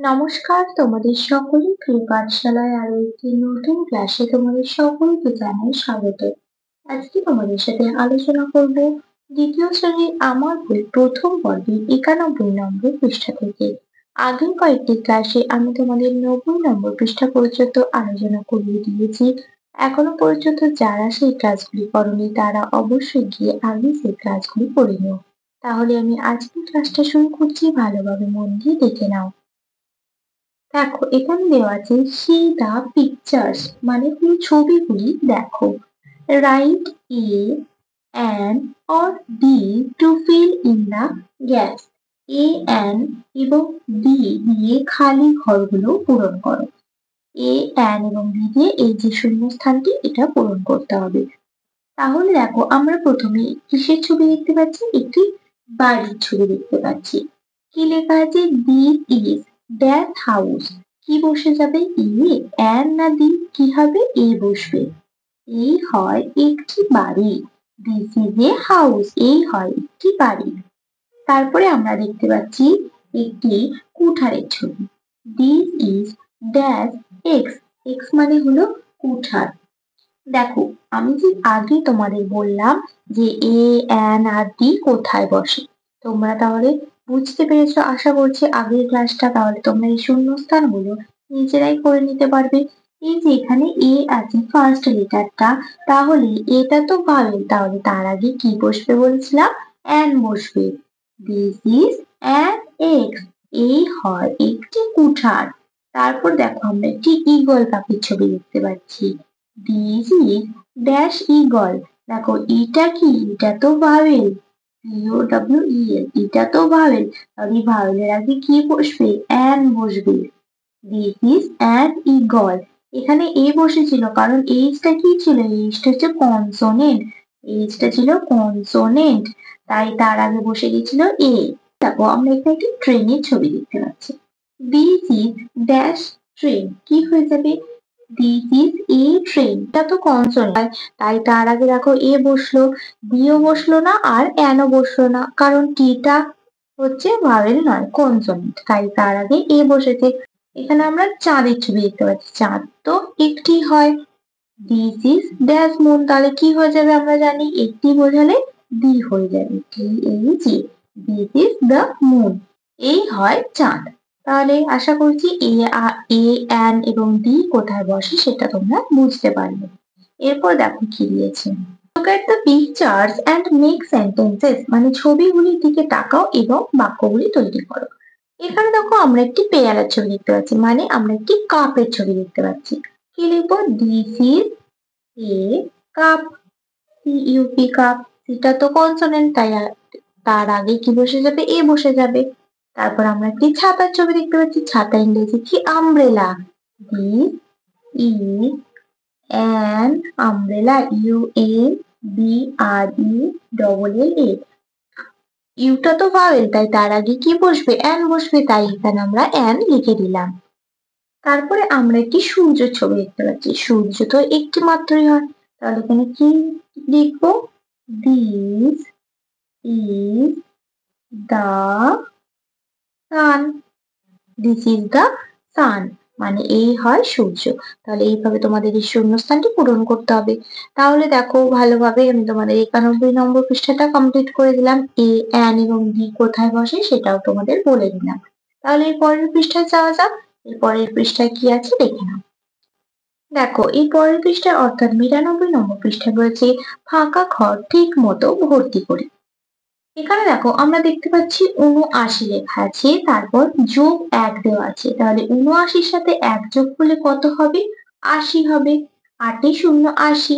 নমস্কার, তোমাদের সকলের প্রিয় পাঠশালায় আরো একটি নতুন ক্লাসে তোমাদের সকলকে জানাই স্বাগত। আজকে তোমাদের সাথে আলোচনা করব দ্বিতীয় শ্রেণীর আমার বই প্রথম পর্বের 91 নম্বর পৃষ্ঠা থেকে। আগের কয়েকটি ক্লাসে আমি তোমাদের 90 নম্বর পৃষ্ঠা পর্যন্ত আলোচনা করিয়ে দিয়েছি। এখনো পর্যন্ত যারা সেই ক্লাসগুলি করোনি তারা অবশ্যই গিয়ে আগে সেই ক্লাসগুলি করে নিও। তাহলে আমি আজকের ক্লাসটা শুরু করছি, ভালোভাবে মন দিয়ে দেখে নাও। দেখো এখানে দেওয়া আছে see the pictures মানে হলো ছবিগুলি দেখো। write a an or b to fill in the gaps. a an এবং b দিয়ে খালি ঘরগুলো পূরণ করো। a an এবং b দিয়ে এই যে শূন্যস্থানটি এটা পূরণ করতে হবে। তাহলে দেখো আমরা প্রথমে কিসের ছবি দেখতে পাচ্ছি? একটি বাড়ির ছবি দেখতে পাচ্ছি। কি লেখা আছে? This is that house. কি বসে যাবে? এ অ্যান না দি? কি হবে? এ বসবে। এই হয় একটি বাড়ি। This is a house. এই হয় একটি বাড়ি। তারপরে আমরা দেখতে পাচ্ছি একটি কুঠারের ছবি। This is dash x. X মানে হলো কুঠার। দেখো আমি যে আগে তোমাদের বললাম যে এ অ্যান আর ডি কোথায় বসে, তোমরা তাহলে বুঝতে পেরেছো আশা করছি আগের ক্লাসটা। তাহলে তোমরা এই শূন্যস্থানগুলো নিজেরাই করে নিতে পারবে। এই যে এখানে এ আছে ফার্স্ট লেটারটা, তাহলে এটা তো ভাওয়েল, তাহলে তার আগে কি বসবে বলছিলাম? অ্যান বসবে। This is an x. এই হয় একটি কুঠার। তারপর দেখো আমরা একটি ঈগল পাখির ছবি দেখতে পাচ্ছি। This is dash eagle. দেখো এটা কি? এটা তো ভাওয়েল। VOWEL, এটা তো ভাওয়েল। তাহলে ভাওয়েলের আগে কি বসবে? অ্যান বসবে। This is an eagle. এখানে এ বসেছিল কারণ এইচটা কি ছিল? এইচটা হচ্ছে কনসোনেন্ট। এইচটা ছিল কনসোনেন্ট, তাই তার আগে বসে গেছিল এ। দেখো আমরা এখানে একটি ট্রেনের ছবি দেখতে পাচ্ছি। This is dash train. কি হয়ে যাবে? This is a train. এটা তো কনসোনেন্ট, তাই তার আগে দেখো এ বসলো, বিও বসলো না আর অ্যানও বসলো না, কারণ টিটা হচ্ছে ভাওয়েল নয়, কনসোনেন্ট, তাই তার আগে এ বসেছে। এখানে আমরা চাঁদের ছবি দেখতে পাচ্ছি। চাঁদ তো একটি হয়। This is dash moon. তাহলে কি হয়ে যাবে? আমরা জানি একটি বোঝালে ডি হয়ে যাবে। THE, this is the moon. এই হয় চাঁদ। তাহলে আশা করছি এ অ্যান এবং ডি কোথায় বসে সেটা তোমরা বুঝতে পারবে। এরপর দেখো কি দিয়েছে। Look at the pictures and make sentences মানে ছবিগুলির দিকে তাকাও এবং বাক্যগুলি তৈরি করো। এখানে দেখো আমরা একটি পেয়ারার ছবি দেখতে পাচ্ছি, মানে আমরা একটি কাপের ছবি দেখতে পাচ্ছি। কি লিখবো? This is a cup. CUP cup. এটা তো কনসোনেন্ট, তাই তার আগে কি বসে যাবে? এ বসে যাবে। তারপর আমরা একটি ছাতার ছবি দেখতে পাচ্ছি। ছাতা ইংরেজি কি? Umbrella. This is an umbrella. UABRELLA। ইউটা তো ভাওয়েল, তাই তার আগে কি বসবে? অ্যান বসবে, তাই এখানে আমরা অ্যান লিখে দিলাম। তারপরে আমরা একটি সূর্যের ছবি দেখতে পাচ্ছি। সূর্য তো একটি মাত্রই হয়, তাহলে এখানে কি লিখবো? This is the sun. This is the sun মানে এই হয় সূর্য। তাহলে এইভাবে তোমাদের এই শূন্যস্থানটি পূরণ করতে হবে। তাহলে দেখো ভালোভাবে আমি তোমাদের 91 নম্বর পৃষ্ঠাটা কমপ্লিট করে দিলাম। এ অ্যান এবং ডি কোথায় বসে সেটাও তোমাদের বলে দিলাম। তাহলে এর পরের পৃষ্ঠায় যাওয়া যাক। এর পরের পৃষ্ঠায় কি আছে দেখে নাও। দেখো এই পরের পৃষ্ঠায় অর্থাৎ 92 নম্বর পৃষ্ঠায় বলেছে ফাঁকা ঘর ঠিক মতো ভর্তি করি। এখানে দেখো আমরা দেখতে পাচ্ছি ৭৯ লেখা আছে, তারপর যোগ ১ দেওয়া আছে। তাহলে ৭৯-র সাথে ১ যোগ করলে কত হবে? ৮০ হবে। ৮ এ ০ ৮০।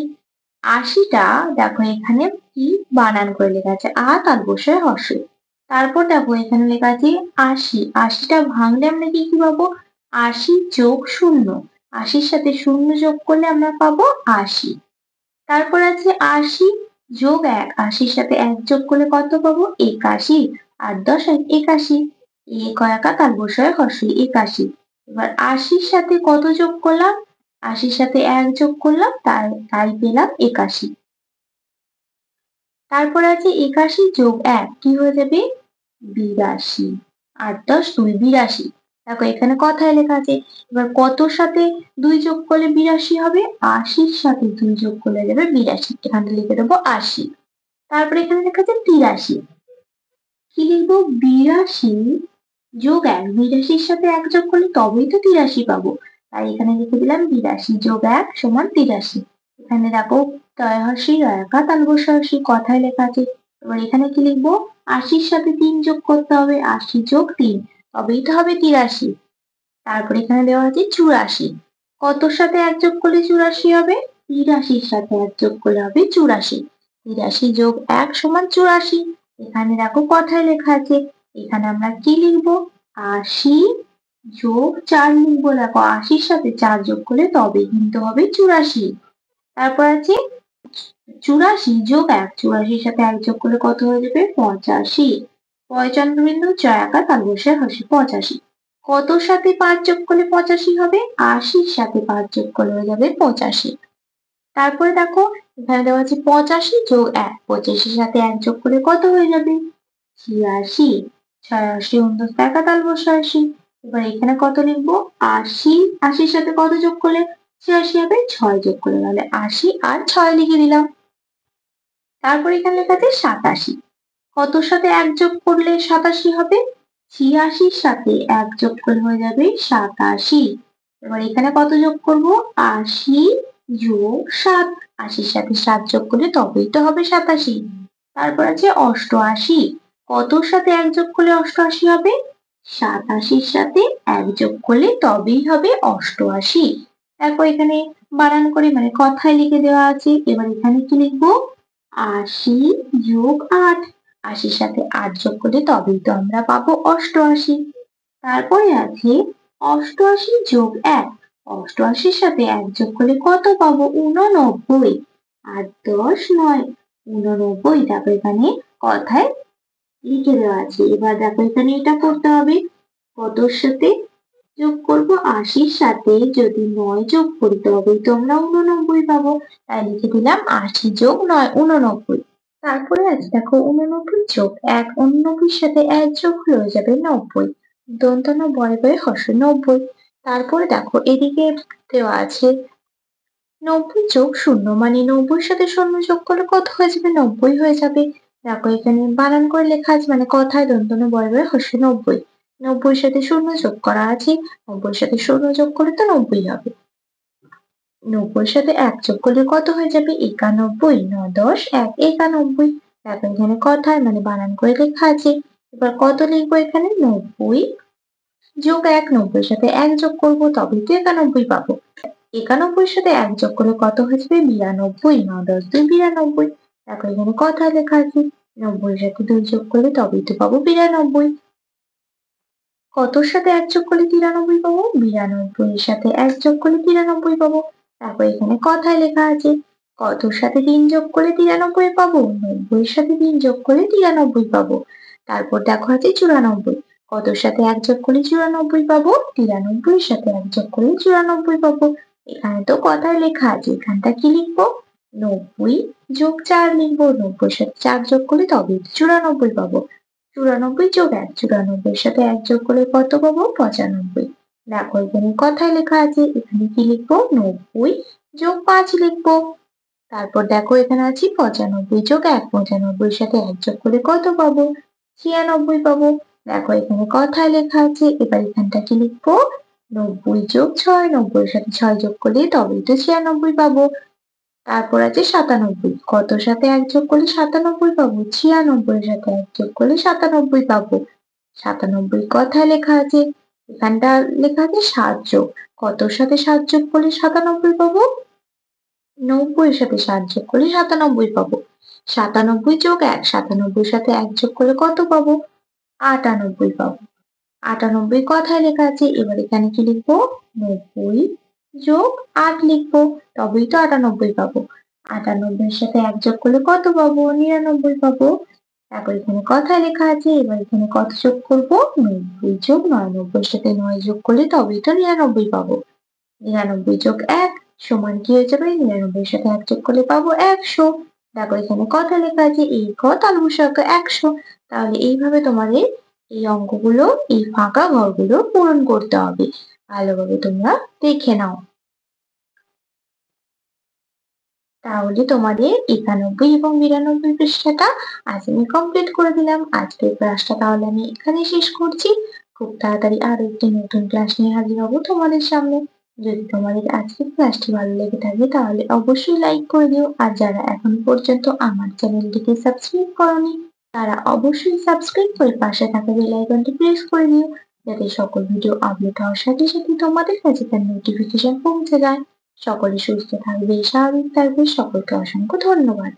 ৮০টা দেখো এখানে কি বানান করে লেখা আছে? আ তালবস্যই হ্রস্বই। তারপর দেখো এখানে লেখা আছে ৮০। ৮০টা ভাঙলে আমরা কি কি পাবো? ৮০ যোগ ০। ৮০র সাথে ০ যোগ করলে আমরা পাবো ৮০। তারপর আছে ৮০ যোগ ১। ৮০র সাথে ১ যোগ করলে কত পাবো? ৮১। ৮ × ১০ = ৮১। এ কয়াকা তালবস্যই হ্রস্বই ৮১। এবার ৮০র সাথে কত যোগ করলাম? ৮০র সাথে ১ যোগ করলাম, তাই পেলাম ৮১। তারপর আছে ৮১ যোগ ১ কি হয়ে যাবে? ৮২। ৮ × ১০ = ২ ৮২। দেখো এখানে কথায় লেখা আছে। এবার কতর সাথে 2 যোগ করলে 82 হবে? 80 র সাথে 2 যোগ করলে যাবে 82। এখানে লিখে দেবো 80। তারপরে এখানে লেখা আছে 83। কি লিখবো? 82 যোগ 1। 82 র সাথে 1 যোগ করলে তবেই তো 83 পাবো। তাই এখানে লিখে দিলাম 82 যোগ 1 সমান 83। এখানে দেখো তয়হাসি রয়াকা তালবস্যাসি কথায় লেখা আছে। এবার এখানে কি লিখবো? 80 র সাথে 3 যোগ করতে হবে। 80 যোগ 3 তবেই তো হবে 83। তারপরে এখানে দেওয়া আছে 84। কতর সাথে 1 যোগ করলে 84 হবে? 83 র সাথে 1 যোগ করলে হবে 84। 83 যোগ 1 সমান 84। এখানে দেখো কথায় লেখা আছে। এখানে আমরা কি লিখবো? 80 যোগ 4 লিখবো। দেখো 80 র সাথে 4 যোগ করলে তবে কিন্তু হবে 84। তারপর আছে 84 যোগ 1। 84 র সাথে 1 যোগ করলে কত হয়ে যাবে? 85। 55 বিন্দু জয়াকার তালবস্যার হসি 85। কতর সাথে 5 যোগ করলে 85 হবে? 80 র সাথে 5 যোগ করলে হয়ে যাবে 85। তারপরে দেখো এখানে দেওয়া আছে 85 যোগ 1। 85 এর সাথে 1 যোগ করলে কত হয়ে যাবে? 86। 86 ঊনদশ একা তালবস্যা 80। এবার এখানে কত লিখবো? 80। 80 র সাথে কত যোগ করলে 86 হবে? 6 যোগ করলে, তাহলে 80 আর 6 লিখে দিলাম। তারপর এখানে লেখা আছে 87। কতর সাথে 1 যোগ করলে 87 হবে? 86 র সাথে 1 যোগ করলে হয়ে যাবে 87। এবার এখানে কত যোগ করব? 80 যোগ 7। 80 র সাথে 7 যোগ করলে তবেই তো হবে 87। তারপর আছে 88। কতর সাথে 1 যোগ করলে 88 হবে? 87 র সাথে 1 যোগ করলে তবেই হবে 88। দেখো এখানে বানান করে মানে কথায় লিখে দেওয়া আছে। এবার এখানে কি লিখবো? 80 যোগ 8। 80 র সাথে 8 যোগ করলে তবেই তো আমরা পাবো 88। তারপরে আছে 88 যোগ 1। 88 র সাথে 1 যোগ করলে কত পাবো? 89। 8 10 9 89। দেখো এখানে কথায় লিখে দেওয়া আছে। এবার দেখো এখানে এটা করতে হবে। কতর সাথে যোগ করব? 80 র সাথে যদি 9 যোগ করি তবেই তো আমরা 89 পাবো। তাই লিখে দিলাম 80 যোগ 9 89। তারপরে আছে দেখো 89 যোগ 1। 89 র সাথে 1 যোগ হয়ে যাবে 90। দন্ত্য ন বয়ে বয়ে হস্র 90। তারপরে দেখো এদিকে দেওয়া আছে 90 যোগ 0 মানে 90 র সাথে 0 যোগ করলে কত হয়ে যাবে? 90 হয়ে যাবে। দেখো এখানে বানান করে লেখা আছে মানে কথায় দন্ত্য ন বয়ে বয়ে হস্র 90। 90 র সাথে 0 যোগ করা আছে। 90 র সাথে 0 যোগ করলে তো 90 হবে। 90 র সাথে 1 যোগ করলে কত হয়ে যাবে? 91। 9 10 1 91। দেখো এখানে কথায় মানে বানান করে লেখা আছে। এবার কত লিখবো এখানে? 90 যোগ 1। 90 র সাথে 1 যোগ করবো তবেই তো 91 পাবো। 91 র সাথে 1 যোগ করলে কত হয়ে যাবে? 92। 9 10 2 92। দেখো এখানে কথায় লেখা আছে। 90 এর সাথে 2 যোগ করলে তবেই তো পাবো 92। কতর সাথে 1 যোগ করলে 93 পাবো? 92 এর সাথে 1 যোগ করলে 93 পাবো। তারপর এখানে কথায় লেখা আছে। কতর সাথে 3 যোগ করলে 93 পাবো? 90 এর সাথে 3 যোগ করলে 93 পাবো। তারপর দেখো আছে 94। কতর সাথে 1 যোগ করলে 94 পাবো? 93 এর সাথে 1 যোগ করলে 94 পাবো। এখানে তো কথায় লেখা আছে। এখানটা কি লিখবো? 90 যোগ 4 লিখবো। 90 এর সাথে 4 যোগ করলে তবেই তো 94 পাবো। 94 যোগ 1। 94 এর সাথে 1 যোগ করলে কত পাবো? 95। দেখো এখানে কথায় লেখা আছে। এখানে কি লিখবো? 90 যোগ 5 লিখবো। তারপর দেখো এখানে আছে 95 যোগ 1। 95 এর সাথে 1 যোগ করলে কত পাবো? 96 পাবো। দেখো এখানে কথায় লেখা আছে। এবার এখানটা কি লিখবো? 90 যোগ 6। 90 এর সাথে 6 যোগ করলে তবেই তো 96 পাবো। তারপর আছে 97। কতর সাথে 1 যোগ করলে 97 পাবো? 96 এর সাথে 1 যোগ করলে 97 পাবো। 97 কথায় লেখা আছে। এখানটা লেখা আছে 7 যোগ। কতর সাথে 7 যোগ করলে 97 পাবো? 90 এর সাথে 7 যোগ করলে 97 পাবো। 97 যোগ 1। 97 এর সাথে 1 যোগ করলে কত পাবো? 98 পাবো। 98 কথায় লেখা আছে। এবার এখানে কি লিখবো? 90 যোগ 8 লিখবো। তবেই তো 98 পাবো। 98 এর সাথে 1 যোগ করলে কত পাবো? 99 পাবো। তারপর এখানে কথায় লেখা আছে। এবার এখানে কত যোগ করবো? 90 যোগ 9। 90 এর সাথে 9 যোগ করলে তবেই তো 99 পাবো। 99 যোগ 1 সমান কি হয়ে যাবে? 99 এর সাথে 1 যোগ করলে পাবো 100। দেখো এখানে কথায় লেখা আছে এই ক তালবস্যা 100। তাহলে এইভাবে তোমাদের এই অঙ্কগুলো, এই ফাঁকা ঘরগুলো পূরণ করতে হবে। ভালোভাবে তোমরা দেখে নাও। তাহলে তোমাদের 91 এবং 92 পৃষ্ঠাটা আজ আমি কমপ্লিট করে দিলাম। আজকের ক্লাসটা তাহলে আমি এখানেই শেষ করছি। খুব তাড়াতাড়ি আরো একটি নতুন ক্লাস নিয়ে হাজির হবো তোমাদের সামনে। যদি তোমাদের আজকের ক্লাসটি ভালো লেগে থাকে তাহলে অবশ্যই লাইক করে দিও। আর যারা এখনো পর্যন্ত আমার চ্যানেলটিকে সাবস্ক্রাইব করোনি তারা অবশ্যই সাবস্ক্রাইব করে পাশে থাকা বেল আইকনটি প্রেস করে দিও, যাতে সকল ভিডিও আপলোড হওয়ার সাথে সাথে তোমাদের কাছে তার নোটিফিকেশন পৌঁছে যায়। সকলে সুস্থ থাকবে, স্বাভাবিক থাকবে। সকলকে অসংখ্য ধন্যবাদ।